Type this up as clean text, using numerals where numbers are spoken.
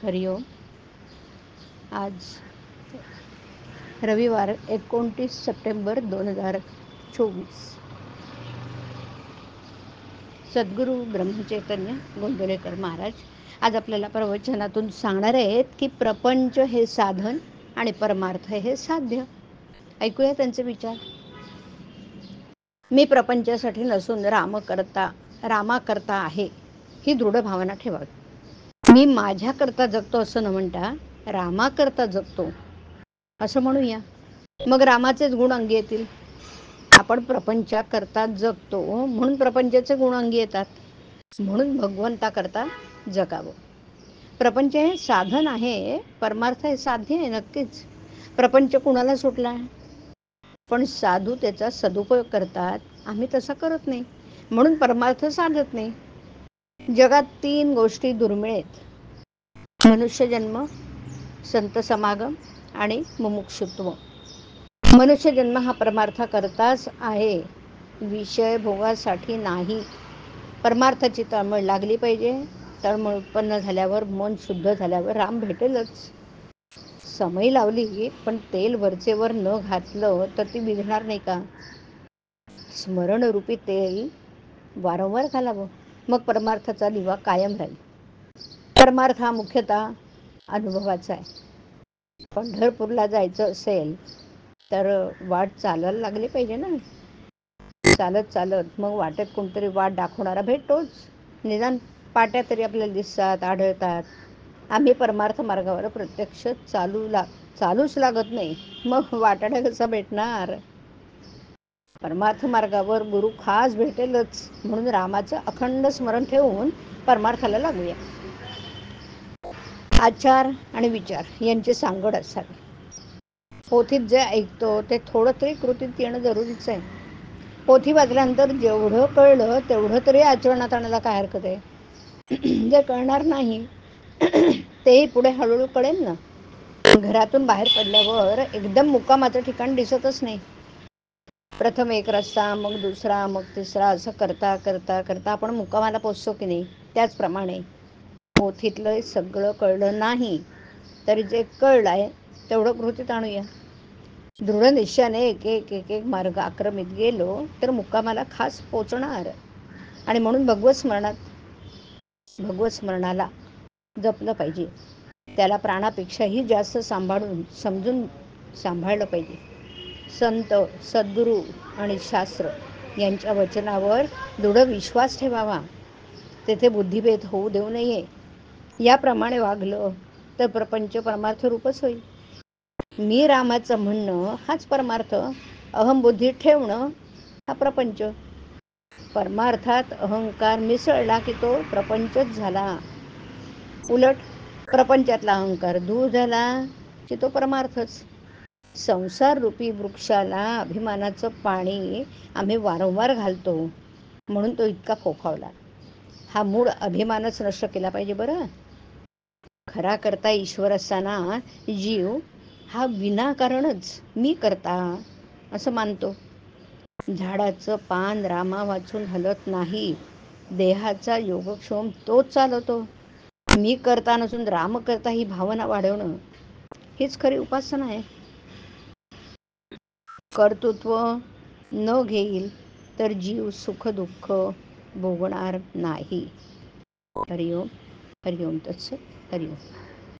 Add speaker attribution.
Speaker 1: हरिओम. आज रविवार 29 सप्टेंबर 2024. सद्गुरू ब्रह्मचैतन्य गोंदवलेकर महाराज आज आपल्याला प्रवचनातून सांगणार आहेत की प्रपंच हे साधन आणि परमार्थ हे साध्य. ऐकूया त्यांचे विचार. मी प्रपंचासाठी नसून रामाकरता आहे ही दृढ भावना ठेवावी. मी माझ्याकरता जगतो असं न म्हणता रामाकरता जगतो असं म्हणूया. मग रामाचेच गुण अंगी येतील. आपण प्रपंचाकरता जगतो म्हणून प्रपंचाचे गुण अंगी येतात. म्हणून भगवंताकरता जगावं. प्रपंच हे साधन आहे, परमार्थ हे साध्य आहे. नक्कीच प्रपंच कुणाला सुटला, पण साधू त्याचा सदुपयोग करतात. आम्ही तसा करत नाही, म्हणून परमार्थ साधत नाही. जगात 3 गोष्टी दुर्मिळ आहेत: मनुष्यजन्म, संत समागम आणि मुमुक्षुत्व. मनुष्यजन्म हा परमार्थाकरताच आहे, विषय भोगासाठी नाही. परमार्थाची तळमळ लागली पाहिजे. तळमळ उत्पन्न झाल्यावर, मन शुद्ध झाल्यावर राम भेटेलच. समय लावली पण तेल वरचेवर न घातलं तर ती विझणार नाही का? स्मरणरूपी तेल वारंवार घालावं, मग परमार्थाचा दिवा कायम राहील. परमार्थ हा मुख्यतः अनुभवाचा आहे. पंढरपूरला जायचं असेल तर वाट चालायला लागली पाहिजे ना. चालत चालत मग वाटेत कोणतरी वाट दाखवणारा भेटतोच. निदान पाट्या तरी आपल्याला दिसतात, आढळतात. आम्ही परमार्थ मार्गावर प्रत्यक्ष चालूच लागत नाही, मग वाटाडा कसा भेटणार? परमार्थ मार्गावर गुरु खास भेटेलच, म्हणून रामाचं अखंड स्मरण ठेवून परमार्थाला लागूया. आचार आणि विचार यांची सांगड असावी. पोथीत जे ऐकतो ते थोडं तरी कृतीत येणं जरुरीच आहे. पोथी वाचल्यानंतर जेवढं कळलं तेवढं तरी आचरणात आणायला काय हरकत आहे? जे कळणार नाही तेही पुढे हळूहळू कळेल ना. घरातून बाहेर पडल्यावर एकदम मुक्कामाचं ठिकाण दिसतच नाही. प्रथम एक रस्ता, मग दुसरा, मग तिसरा, असं करता करता करता आपण मुक्कामाला पोचतो की नाही. त्याचप्रमाणे पोथीतलं सगळं कळलं नाही तरी जे कळलं आहे तेवढं कृतीत आणूया. दृढ निश्चयाने एक एक एक एक मार्ग आक्रमित गेलो तर मुक्कामाला खास पोचणार. आणि म्हणून भगवत स्मरणाला जपलं पाहिजे. त्याला प्राणापेक्षाही जास्त समजून सांभाळलं पाहिजे. संत, सद्गुरू आणि शास्त्र यांच्या वचनावर दृढ विश्वास ठेवावा. तेथे बुद्धिभेद होऊ देऊ नये. याप्रमाणे वागलं तर प्रपंच परमार्थ रूपच होईल. मी रामाचं म्हणणं हाच परमार्थ, अहंबुद्धी ठेवणं हा प्रपंच. परमार्थात अहंकार मिसळला की तो प्रपंचच झाला. उलट प्रपंचातला अहंकार दूर झाला की तो परमार्थच. संसार रूपी वृक्षाला अभिमानाचं पाणी आम्ही वारंवार घालतो, म्हणून तो इतका फोफावला. हा मूळ अभिमानच नष्ट केला पाहिजे बरं. खरा करता ईश्वर असताना जीव हा विनाकारणच मी करता असं मानतो. झाडाचं पान रामा वाचून हलत नाही. देहाचा योगक्षेम तोच चालवतो. मी करता नसून राम करता ही भावना वाढवणं हीच खरी उपासना आहे. कर्तृत्व न घेईल तर जीव सुख दुःख भोगणार नाही. हरिओम. हरिओम तत्सत. हरिओम.